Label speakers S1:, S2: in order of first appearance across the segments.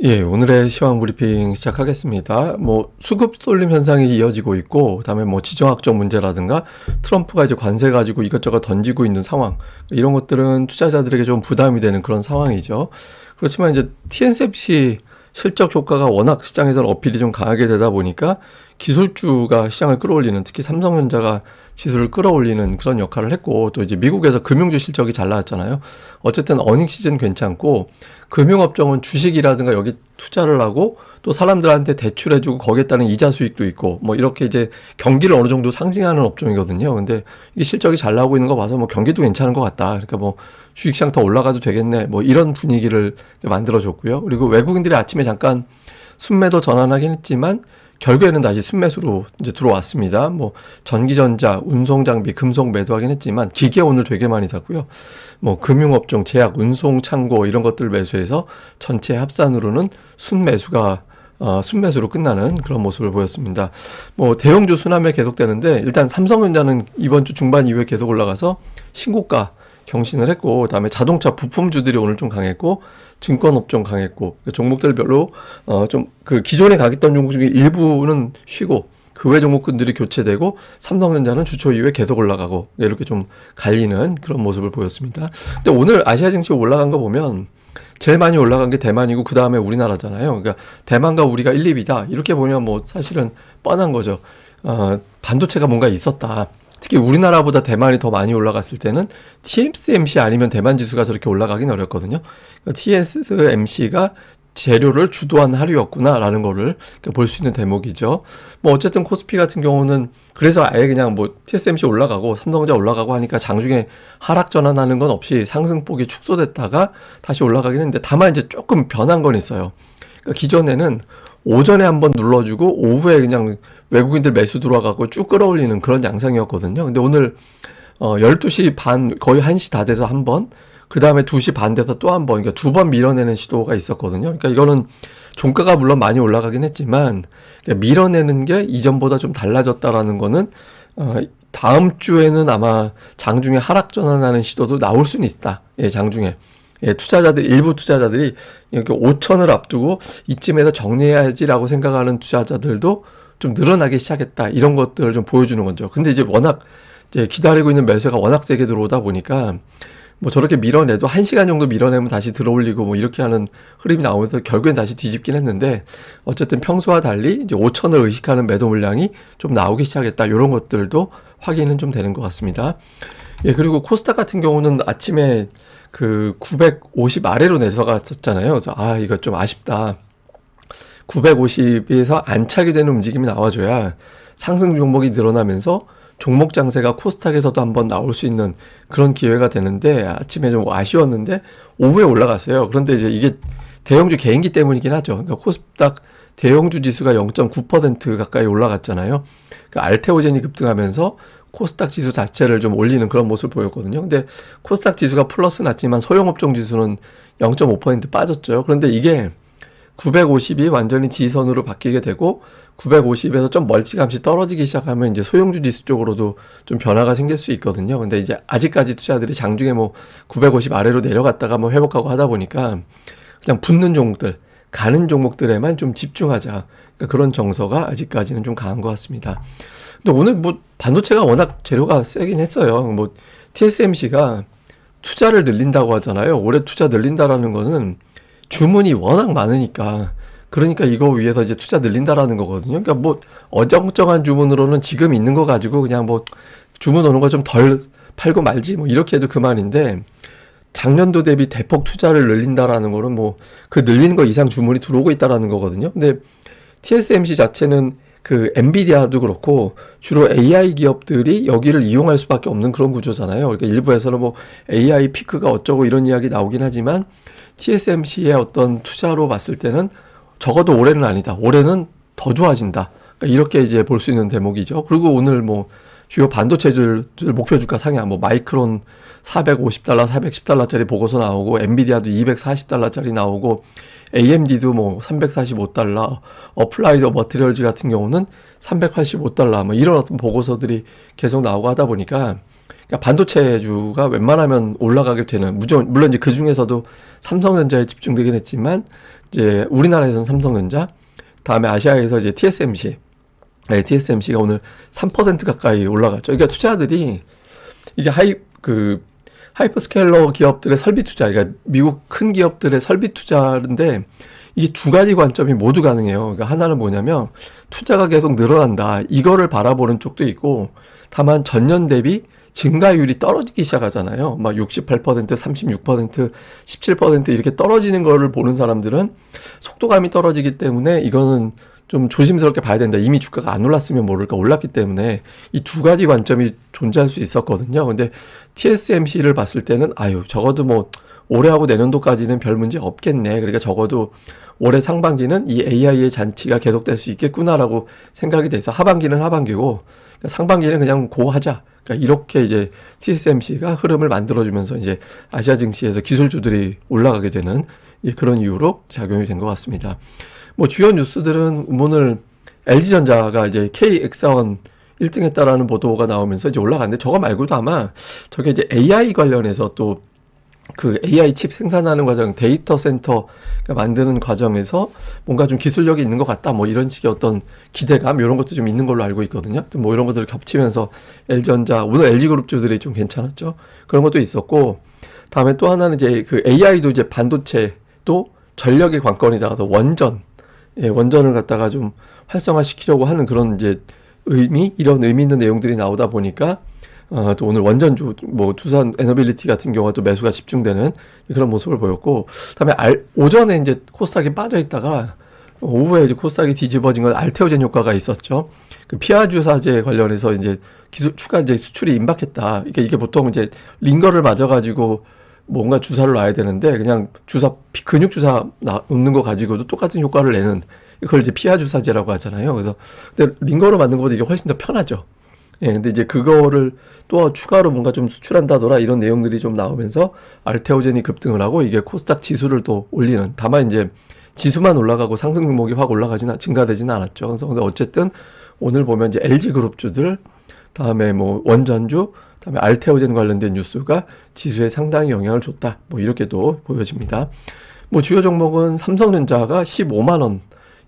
S1: 예, 오늘의 시황 브리핑 시작하겠습니다. 수급 쏠림 현상이 이어지고 있고, 그다음에 지정학적 문제라든가 트럼프가 이제 관세 가지고 이것저것 던지고 있는 상황, 이런 것들은 투자자들에게 좀 부담이 되는 그런 상황이죠. 그렇지만 이제 TSMC 실적 효과가 워낙 시장에서는 어필이 좀 강하게 되다 보니까 기술주가 시장을 끌어올리는, 특히 삼성전자가 지수를 끌어올리는 그런 역할을 했고, 또 이제 미국에서 금융주 실적이 잘 나왔잖아요. 어쨌든 어닝 시즌 괜찮고, 금융업종은 주식이라든가 여기 투자를 하고 또 사람들한테 대출해주고 거기에 따른 이자 수익도 있고 이렇게 이제 경기를 어느 정도 상징하는 업종이거든요. 근데 이게 실적이 잘 나오고 있는 거 봐서 경기도 괜찮은 것 같다. 그러니까 주식시장 더 올라가도 되겠네. 이런 분위기를 만들어줬고요. 그리고 외국인들이 아침에 잠깐 순매도 전환하긴 했지만 결국에는 다시 순매수로 이제 들어왔습니다. 전기전자, 운송장비, 금속 매도하긴 했지만 기계 오늘 되게 많이 샀고요. 금융업종, 제약, 운송, 창고 이런 것들 매수해서 전체 합산으로는 순매수로 끝나는 그런 모습을 보였습니다. 대형주 순환매 계속되는데 일단 삼성전자는 이번 주 중반 이후에 계속 올라가서 신고가 경신을 했고, 그다음에 자동차 부품주들이 오늘 좀 강했고, 증권업종 강했고, 종목들별로 기존에 강했던 종목 중에 일부는 쉬고 그 외 종목군들이 교체되고, 삼성전자는 주초 이후에 계속 올라가고 이렇게 좀 갈리는 그런 모습을 보였습니다. 근데 오늘 아시아 증시 올라간 거 보면 제일 많이 올라간 게 대만이고 그 다음에 우리나라잖아요. 그러니까 대만과 우리가 1, 2위다 이렇게 보면 사실은 뻔한 거죠. 반도체가 뭔가 있었다. 특히 우리나라보다 대만이 더 많이 올라갔을 때는 TSMC 아니면 대만 지수가 저렇게 올라가긴 어렵거든요. 그러니까 TSMC가 재료를 주도한 하루였구나라는 거를 볼 수 있는 대목이죠. 어쨌든 코스피 같은 경우는 그래서 아예 그냥 TSMC 올라가고 삼성전자 올라가고 하니까 장중에 하락 전환하는 건 없이 상승폭이 축소됐다가 다시 올라가긴 했는데, 다만 이제 조금 변한 건 있어요. 그러니까 기존에는 오전에 한번 눌러주고 오후에 그냥 외국인들 매수 들어와갖고 쭉 끌어올리는 그런 양상이었거든요. 근데 오늘 12시 반 거의 1시 다 돼서 한 번, 그 다음에 2시 반 돼서 또 한 번, 그러니까 두 번 밀어내는 시도가 있었거든요. 그러니까 이거는 종가가 물론 많이 올라가긴 했지만 밀어내는 게 이전보다 좀 달라졌다라는 거는 다음 주에는 아마 장중에 하락 전환하는 시도도 나올 수는 있다. 예, 장중에. 예, 일부 투자자들이 이렇게 5천을 앞두고 이쯤에서 정리해야지라고 생각하는 투자자들도 좀 늘어나기 시작했다. 이런 것들을 좀 보여주는 거죠. 근데 이제 워낙 기다리고 있는 매수가 워낙 세게 들어오다 보니까 저렇게 밀어내도 1시간 정도 밀어내면 다시 들어올리고 이렇게 하는 흐름이 나오면서 결국엔 다시 뒤집긴 했는데, 어쨌든 평소와 달리 이제 5천을 의식하는 매도 물량이 좀 나오기 시작했다. 이런 것들도 확인은 좀 되는 것 같습니다. 예, 그리고 코스닥 같은 경우는 아침에 950 아래로 내려갔었잖아요. 그래서 이거 좀 아쉽다. 950에서 안착이 되는 움직임이 나와줘야 상승 종목이 늘어나면서 종목 장세가 코스닥에서도 한번 나올 수 있는 그런 기회가 되는데, 아침에 좀 아쉬웠는데 오후에 올라갔어요. 그런데 이제 이게 대형주 개인기 때문이긴 하죠. 그러니까 코스닥 대형주 지수가 0.9% 가까이 올라갔잖아요. 그러니까 알테오젠이 급등하면서 코스닥 지수 자체를 좀 올리는 그런 모습을 보였거든요. 근데 코스닥 지수가 플러스 났지만 소형업종 지수는 0.5% 빠졌죠. 그런데 이게 950이 완전히 지선으로 바뀌게 되고 950에서 좀 멀찌감치 떨어지기 시작하면 이제 소형주 지수 쪽으로도 좀 변화가 생길 수 있거든요. 근데 이제 아직까지 투자들이 장중에 950 아래로 내려갔다가 회복하고 하다 보니까 그냥 붙는 종목들, 가는 종목들에만 좀 집중하자. 그러니까 그런 정서가 아직까지는 좀 강한 것 같습니다. 근데 오늘 반도체가 워낙 재료가 세긴 했어요. TSMC가 투자를 늘린다고 하잖아요. 올해 투자 늘린다라는 거는 주문이 워낙 많으니까, 그러니까 이거 위해서 이제 투자 늘린다라는 거거든요. 그러니까 어정쩡한 주문으로는 지금 있는 거 가지고 그냥 주문 오는 거 좀 덜 팔고 말지 이렇게 해도 그만인데, 작년도 대비 대폭 투자를 늘린다라는 거는 그 늘리는 거 이상 주문이 들어오고 있다라는 거거든요. 근데 TSMC 자체는 엔비디아도 그렇고 주로 AI 기업들이 여기를 이용할 수밖에 없는 그런 구조잖아요. 그러니까 일부에서는 AI 피크가 어쩌고 이런 이야기 나오긴 하지만 TSMC의 어떤 투자로 봤을 때는 적어도 올해는 아니다. 올해는 더 좋아진다. 그러니까 이렇게 이제 볼 수 있는 대목이죠. 그리고 오늘 주요 반도체들 목표 주가 상향, 마이크론 450달러, 410달러짜리 보고서 나오고, 엔비디아도 240달러짜리 나오고, AMD도 345달러, 어플라이드 머티리얼즈 같은 경우는 385달러, 이런 어떤 보고서들이 계속 나오고 하다 보니까, 그러니까 반도체주가 웬만하면 올라가게 되는, 물론 이제 그 중에서도 삼성전자에 집중되긴 했지만, 이제 우리나라에서는 삼성전자, 다음에 아시아에서 이제 TSMC, TSMC가 오늘 3% 가까이 올라갔죠. 그러니까 투자들이 이게 하이퍼스케일러 기업들의 설비 투자, 그러니까 미국 큰 기업들의 설비 투자인데 이게 두 가지 관점이 모두 가능해요. 그러니까 하나는 뭐냐면 투자가 계속 늘어난다. 이거를 바라보는 쪽도 있고, 다만 전년 대비 증가율이 떨어지기 시작하잖아요. 막 68%, 36%, 17% 이렇게 떨어지는 거를 보는 사람들은 속도감이 떨어지기 때문에 이거는 좀 조심스럽게 봐야 된다. 이미 주가가 안 올랐으면 모를까 올랐기 때문에 이 두 가지 관점이 존재할 수 있었거든요. 근데 TSMC를 봤을 때는 적어도 뭐 올해하고 내년도까지는 별 문제 없겠네. 그러니까 적어도 올해 상반기는 이 AI의 잔치가 계속될 수 있겠구나라고 생각이 돼서 하반기는 하반기고, 그러니까 상반기는 그냥 고하자. 그러니까 이렇게 이제 TSMC가 흐름을 만들어주면서 이제 아시아 증시에서 기술주들이 올라가게 되는 그런 이유로 작용이 된 것 같습니다. 뭐 주요 뉴스들은 오늘 LG전자가 이제 KX1 1등 했다라는 보도가 나오면서 이제 올라갔는데, 저거 말고도 아마 저게 이제 AI 관련해서 또 그 AI 칩 생산하는 과정, 데이터 센터 만드는 과정에서 뭔가 좀 기술력이 있는 것 같다. 뭐 이런 식의 어떤 기대감, 이런 것도 좀 있는 걸로 알고 있거든요. 뭐 이런 것들을 겹치면서 LG전자, 오늘 LG그룹주들이 좀 괜찮았죠. 그런 것도 있었고, 다음에 또 하나는 이제 그 AI도 이제 반도체도 전력의 관건이다가 원전, 원전을 갖다가 좀 활성화시키려고 하는 그런 이제 이런 의미 있는 내용들이 나오다 보니까 또 오늘 원전주, 뭐 두산 에너빌리티 같은 경우가 또 매수가 집중되는 그런 모습을 보였고, 그다음에 오전에 이제 코스닥이 빠져 있다가 오후에 이제 코스닥이 뒤집어진 건 알테오젠 효과가 있었죠. 그 피하 주사제 관련해서 이제 추가 이제 수출이 임박했다. 이게 보통 이제 링거를 맞아가지고 뭔가 주사를 놔야 되는데 그냥 근육 주사 놓는 거 가지고도 똑같은 효과를 내는, 그걸 이제 피하 주사제라고 하잖아요. 그래서 근데 링거로 만든 것보다 이게 훨씬 더 편하죠. 근데 이제 그거를 또 추가로 뭔가 좀 수출한다더라 이런 내용들이 좀 나오면서 알테오젠이 급등을 하고 이게 코스닥 지수를 또 올리는, 다만 이제 지수만 올라가고 상승 종목이 확 증가되지는 않았죠. 그래서 근데 어쨌든 오늘 보면 이제 LG그룹주들, 다음에 뭐 원전주, 다음에 알테오젠 관련된 뉴스가 지수에 상당히 영향을 줬다. 뭐 이렇게도 보여집니다. 뭐 주요 종목은 삼성전자가 15만 원.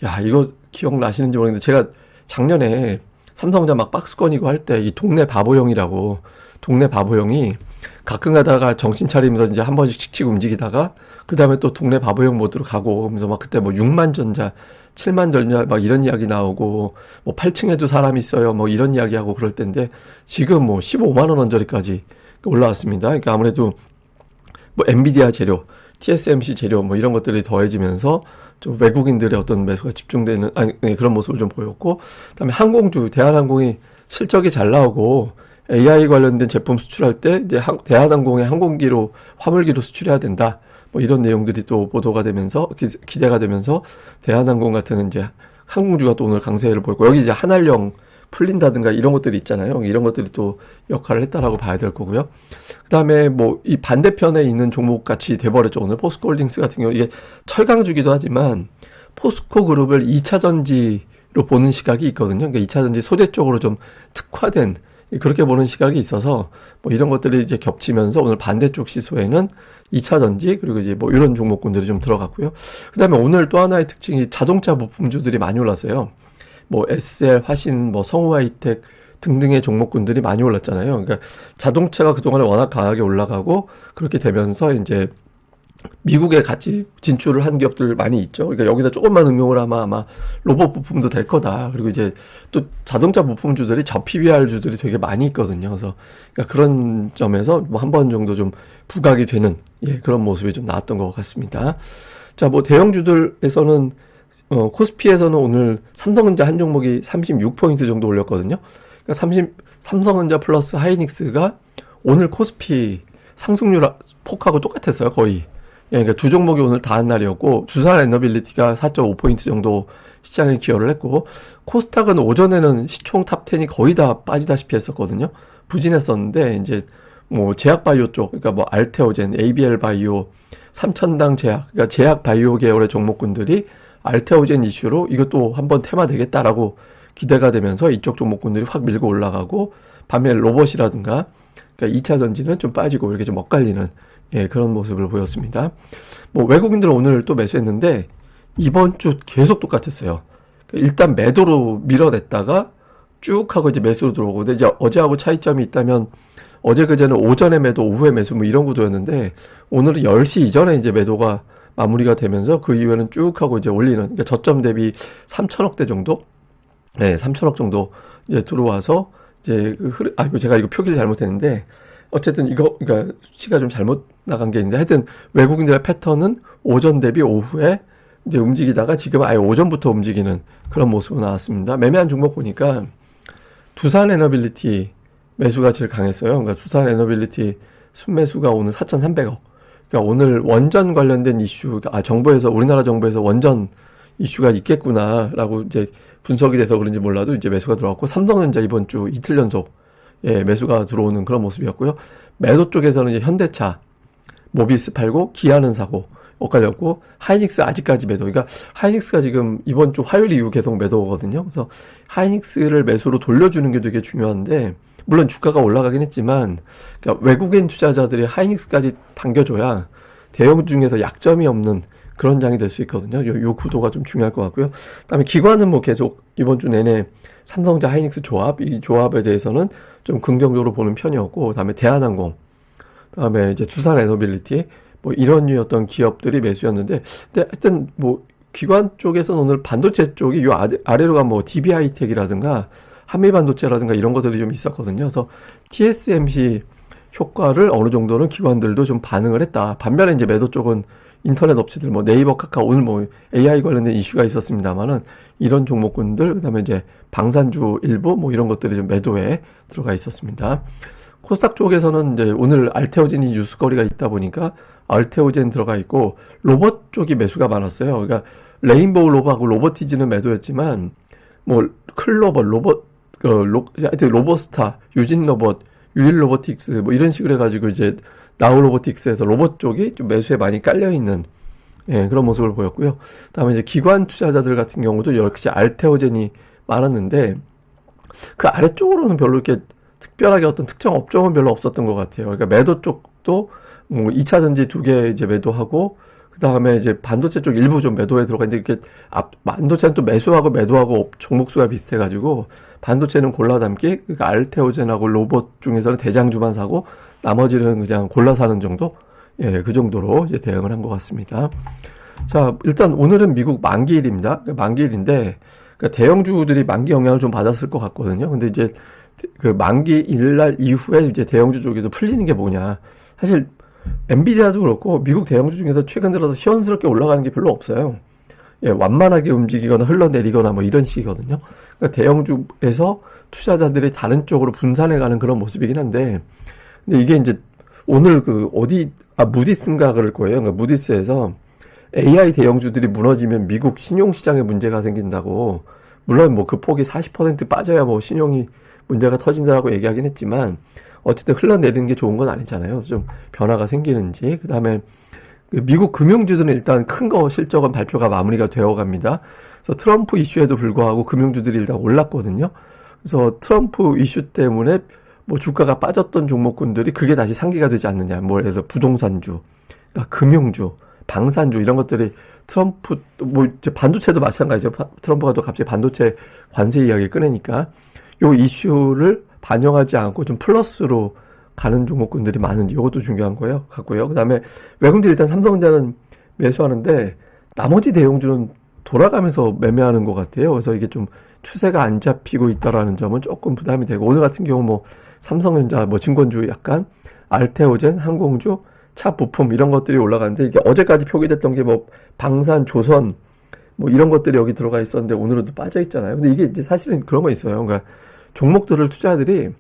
S1: 야, 이거 기억나시는지 모르겠는데 제가 작년에 삼성전자 막 박스권이고 할 때 이 동네 바보형이라고, 동네 바보형이 가끔 가다가 정신 차리면서 이제 한 번씩 칙칙 움직이다가 그 다음에 또 동네 바보형 모드로 가고, 그러면서 막 그때 뭐 6만 전자, 7만 전자 막 이런 이야기 나오고, 뭐 8층에도 사람이 있어요 뭐 이런 이야기하고 그럴 때인데, 지금 뭐 15만 원 언저리까지 올라왔습니다. 그러니까 아무래도 뭐 엔비디아 재료, TSMC 재료 뭐 이런 것들이 더해지면서 좀 외국인들의 어떤 매수가 집중되는 그런 모습을 좀 보였고, 그다음에 항공주, 대한항공이 실적이 잘 나오고 AI 관련된 제품 수출할 때 이제 대한항공의 항공기로 화물기로 수출해야 된다. 뭐 이런 내용들이 또 보도가 되면서 기대가 되면서 대한항공 같은 이제 항공주가 또 오늘 강세를 보였고, 여기 이제 한알령 풀린다든가 이런 것들이 있잖아요. 이런 것들이 또 역할을 했다라고 봐야 될 거고요. 그 다음에 뭐 이 반대편에 있는 종목 같이 돼버렸죠. 오늘 포스코홀딩스 같은 경우 이게 철강주기도 하지만 포스코 그룹을 2차 전지로 보는 시각이 있거든요. 그러니까 2차 전지 소재 쪽으로 좀 특화된 그렇게 보는 시각이 있어서 뭐 이런 것들이 이제 겹치면서 오늘 반대쪽 시소에는 2차 전지, 그리고 이제 뭐 이런 종목군들이 좀 들어갔고요. 그 다음에 오늘 또 하나의 특징이 자동차 부품주들이 많이 올랐어요. 뭐 SL, 화신, 뭐 성우하이텍 등등의 종목군들이 많이 올랐잖아요. 그러니까 자동차가 그동안에 워낙 강하게 올라가고 그렇게 되면서 이제 미국에 같이 진출을 한 기업들 많이 있죠. 그러니까 여기다 조금만 응용을 하면 아마 로봇 부품도 될 거다. 그리고 이제 또 자동차 부품주들이 PBR주들이 되게 많이 있거든요. 그래서 그러니까 그런 점에서 뭐 한 번 정도 좀 부각이 되는 그런 모습이 좀 나왔던 것 같습니다. 자, 뭐 대형주들에서는 코스피에서는 오늘 삼성전자 한 종목이 36포인트 정도 올렸거든요. 그러니까 삼성전자 플러스 하이닉스가 오늘 코스피 상승률 폭하고 똑같았어요, 거의. 그러니까 두 종목이 오늘 다 한 날이었고, 두산 에너빌리티가 4.5포인트 정도 시장에 기여를 했고, 코스닥은 오전에는 시총 탑10이 거의 다 빠지다시피 했었거든요. 부진했었는데, 이제 뭐 제약바이오 쪽, 그러니까 뭐 알테오젠, ABL 바이오, 삼천당 제약, 그러니까 제약 바이오 계열의 종목군들이 알테오젠 이슈로 이것도 한번 테마 되겠다라고 기대가 되면서 이쪽 종목군들이 확 밀고 올라가고, 반면 로봇이라든가 그러니까 2차 전지는 좀 빠지고 이렇게 좀 엇갈리는 그런 모습을 보였습니다. 뭐 외국인들은 오늘 또 매수했는데 이번 주 계속 똑같았어요. 일단 매도로 밀어냈다가 쭉 하고 이제 매수로 들어오고, 근데 이제 어제하고 차이점이 있다면 어제 그제는 오전에 매도, 오후에 매수 뭐 이런 구도였는데 오늘은 10시 이전에 이제 매도가 마무리가 되면서 그 이후에는 쭉 하고 이제 올리는, 그러니까 저점 대비 3천억대 정도? 네, 3천억 정도 이제 들어와서 이제 이거 제가 이거 표기를 잘못했는데 어쨌든 이거, 그러니까 수치가 좀 잘못 나간 게 있는데 하여튼 외국인들의 패턴은 오전 대비 오후에 이제 움직이다가 지금 아예 오전부터 움직이는 그런 모습으로 나왔습니다. 매매한 종목 보니까 두산 에너빌리티 매수가 제일 강했어요. 그러니까 두산 에너빌리티 순매수가 오늘 4,300억. 그러니까 오늘 원전 관련된 이슈, 정부에서, 우리나라 정부에서 원전 이슈가 있겠구나라고 이제 분석이 돼서 그런지 몰라도 이제 매수가 들어왔고, 삼성전자 이번 주 이틀 연속 매수가 들어오는 그런 모습이었고요. 매도 쪽에서는 이제 현대차, 모비스 팔고 기아는 사고 엇갈렸고, 하이닉스 아직까지 매도. 그러니까 하이닉스가 지금 이번 주 화요일 이후 계속 매도거든요. 그래서 하이닉스를 매수로 돌려주는 게 되게 중요한데, 물론 주가가 올라가긴 했지만, 그러니까 외국인 투자자들이 하이닉스까지 당겨줘야 대형 중에서 약점이 없는 그런 장이 될 수 있거든요. 요 구도가 좀 중요할 것 같고요. 그다음에 기관은 뭐 계속 이번 주 내내 삼성전자 하이닉스 조합, 이 조합에 대해서는 좀 긍정적으로 보는 편이었고, 그다음에 대한항공, 그다음에 이제 두산 에너빌리티, 뭐 이런 류의 어떤 기업들이 매수였는데, 근데 하여튼 뭐 기관 쪽에서는 오늘 반도체 쪽이 요 아래로 가면 뭐 DB하이텍이라든가 한미반도체라든가 이런 것들이 좀 있었거든요. 그래서 TSMC 효과를 어느 정도는 기관들도 좀 반응을 했다. 반면에 이제 매도 쪽은 인터넷 업체들, 뭐 네이버, 카카오, 오늘 뭐 AI 관련된 이슈가 있었습니다만은 이런 종목군들, 그다음에 이제 방산주 일부 뭐 이런 것들이 좀 매도에 들어가 있었습니다. 코스닥 쪽에서는 이제 오늘 알테오젠이 뉴스거리가 있다 보니까 알테오젠 들어가 있고, 로봇 쪽이 매수가 많았어요. 그러니까 레인보우 로봇하고 로보티즈는 매도였지만 뭐 클로벌 하여튼 로보스타, 유진 로봇, 유일 로보틱스 뭐 이런 식으로 해가지고 이제 나우 로보틱스에서 로봇 쪽이 좀 매수에 많이 깔려 있는 그런 모습을 보였고요. 다음에 이제 기관 투자자들 같은 경우도 역시 알테오젠이 많았는데 그 아래쪽으로는 별로 이렇게 특별하게 어떤 특정 업종은 별로 없었던 것 같아요. 그러니까 매도 쪽도 뭐 2차 전지 2개 이제 매도하고, 그 다음에 이제 반도체 쪽 일부 좀 매도에 들어가 있는데, 이렇게 반도체는 또 매수하고 종목수가 비슷해가지고 반도체는 골라 담기, 그러니까 알테오젠하고 로봇 중에서는 대장주만 사고 나머지는 그냥 골라 사는 정도, 그 정도로 이제 대응을 한 것 같습니다. 자, 일단 오늘은 미국 만기일입니다. 만기일인데 그러니까 대형주들이 만기 영향을 좀 받았을 것 같거든요. 근데 이제 그 만기일날 이후에 이제 대형주 쪽에서 풀리는 게 뭐냐? 사실 엔비디아도 그렇고 미국 대형주 중에서 최근 들어서 시원스럽게 올라가는 게 별로 없어요. 완만하게 움직이거나 흘러내리거나 뭐 이런 식이거든요. 그러니까 대형주에서 투자자들이 다른 쪽으로 분산해가는 그런 모습이긴 한데, 근데 이게 이제 오늘 무디스인가 그럴 거예요. 그러니까 무디스에서 AI 대형주들이 무너지면 미국 신용시장에 문제가 생긴다고, 물론 뭐 그 폭이 40% 빠져야 뭐 신용이 문제가 터진다고 얘기하긴 했지만 어쨌든 흘러내리는 게 좋은 건 아니잖아요. 좀 변화가 생기는지. 그 다음에 미국 금융주들은 일단 큰 거 실적은 발표가 마무리가 되어 갑니다. 그래서 트럼프 이슈에도 불구하고 금융주들이 일단 올랐거든요. 그래서 트럼프 이슈 때문에 뭐 주가가 빠졌던 종목군들이 그게 다시 상기가 되지 않느냐. 뭐 예를 들어 부동산주, 그러니까 금융주, 방산주 이런 것들이 트럼프, 뭐 이제 반도체도 마찬가지죠. 트럼프가 또 갑자기 반도체 관세 이야기 꺼내니까 요 이슈를 반영하지 않고 좀 플러스로 가는 종목군들이 많은지 이것도 중요한 거예요. 같고요. 그다음에 외국인들이 일단 삼성전자는 매수하는데 나머지 대형주는 돌아가면서 매매하는 것 같아요. 그래서 이게 좀 추세가 안 잡히고 있다라는 점은 조금 부담이 되고, 오늘 같은 경우 뭐 삼성전자 뭐 증권주 약간 알테오젠, 항공주, 차 부품 이런 것들이 올라가는데, 이게 어제까지 표기됐던 게 뭐 방산, 조선 뭐 이런 것들이 여기 들어가 있었는데 오늘은 또 빠져 있잖아요. 근데 이게 이제 사실은 그런 거 있어요. 그러니까 종목들을 투자자들이,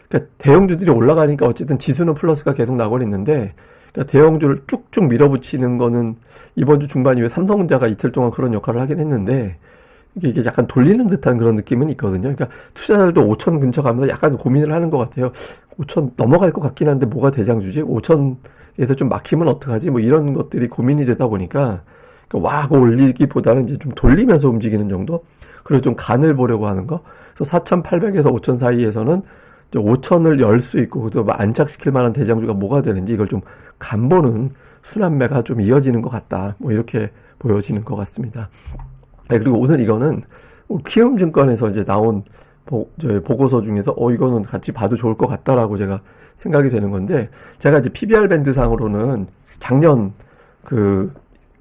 S1: 그러니까 대형주들이 올라가니까 어쨌든 지수는 플러스가 계속 나고 있는데, 그러니까 대형주를 쭉쭉 밀어붙이는 거는 이번 주 중반 이후에 삼성전자가 이틀 동안 그런 역할을 하긴 했는데, 이게 약간 돌리는 듯한 그런 느낌은 있거든요. 그러니까 투자자들도 5천 근처 가면서 약간 고민을 하는 것 같아요. 5천 넘어갈 것 같긴 한데 뭐가 대장주지? 5천에서 좀 막히면 어떡하지? 뭐 이런 것들이 고민이 되다 보니까 그러니까 와 하고 올리기보다는 이제 좀 돌리면서 움직이는 정도? 그리고 좀 간을 보려고 하는 거. 그래서 4,800에서 5천 사이에서는 5천을 열 수 있고 또 안착시킬 만한 대장주가 뭐가 되는지 이걸 좀 간보는 순환매가 좀 이어지는 것 같다. 뭐 이렇게 보여지는 것 같습니다. 그리고 오늘 이거는 키움증권에서 이제 나온 보고서 중에서 이거는 같이 봐도 좋을 것 같다라고 제가 생각이 되는 건데, 제가 이제 PBR 밴드 상으로는 작년 그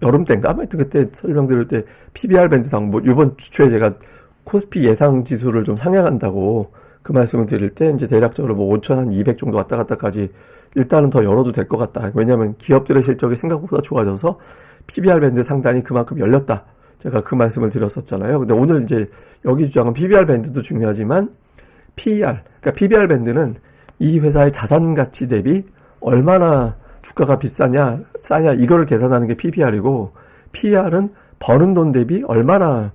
S1: 여름 때인가 아무튼 그때 설명드릴 때 PBR 밴드 상 이번 주에 제가 코스피 예상 지수를 좀 상향한다고 그 말씀을 드릴 때 이제 대략적으로 5,200 정도 왔다 갔다까지 일단은 더 열어도 될 것 같다. 왜냐하면 기업들의 실적이 생각보다 좋아져서 PBR 밴드 상단이 그만큼 열렸다. 제가 그 말씀을 드렸었잖아요. 근데 오늘 이제 여기 주장은 PBR 밴드도 중요하지만 PER, 그러니까 PBR 밴드는 이 회사의 자산 가치 대비 얼마나 주가가 비싸냐, 싸냐 이거를 계산하는 게 PBR이고, PER은 버는 돈 대비 얼마나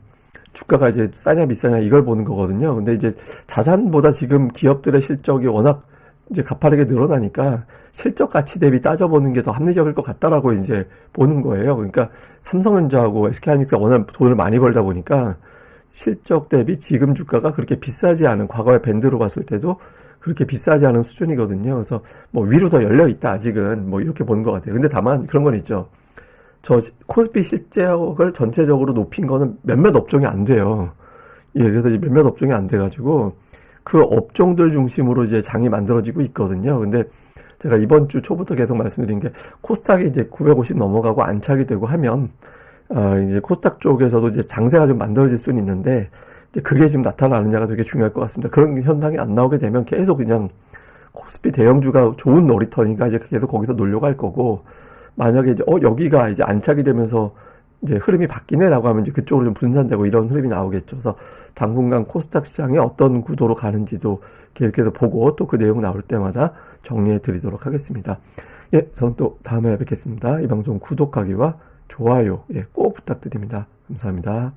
S1: 주가가 이제 싸냐 비싸냐 이걸 보는 거거든요. 근데 이제 자산보다 지금 기업들의 실적이 워낙 이제 가파르게 늘어나니까 실적 가치 대비 따져보는 게 더 합리적일 것 같다라고 이제 보는 거예요. 그러니까 삼성전자하고 SK하이닉스가 워낙 돈을 많이 벌다 보니까 실적 대비 지금 주가가 그렇게 비싸지 않은, 과거의 밴드로 봤을 때도 그렇게 비싸지 않은 수준이거든요. 그래서 위로 더 열려 있다 아직은 이렇게 보는 것 같아요. 근데 다만 그런 건 있죠. 저 코스피 실적을 전체적으로 높인 거는 몇몇 업종이 안 돼요. 예, 그래서 이제 몇몇 업종이 안 돼가지고 그 업종들 중심으로 이제 장이 만들어지고 있거든요. 근데 제가 이번 주 초부터 계속 말씀드린 게 코스닥이 이제 950 넘어가고 안착이 되고 하면 이제 코스닥 쪽에서도 이제 장세가 좀 만들어질 수는 있는데, 이제 그게 지금 나타나느냐가 되게 중요할 것 같습니다. 그런 현상이 안 나오게 되면 계속 그냥 코스피 대형주가 좋은 놀이터니까 이제 계속 거기서 놀려고 할 거고, 만약에 이제 여기가 이제 안착이 되면서 이제 흐름이 바뀌네라고 하면 이제 그쪽으로 좀 분산되고 이런 흐름이 나오겠죠. 그래서 당분간 코스닥 시장이 어떤 구도로 가는지도 계속해서 보고 또 그 내용 나올 때마다 정리해 드리도록 하겠습니다. 예, 저는 또 다음에 뵙겠습니다. 이 방송 구독하기와 좋아요 꼭 부탁드립니다. 감사합니다.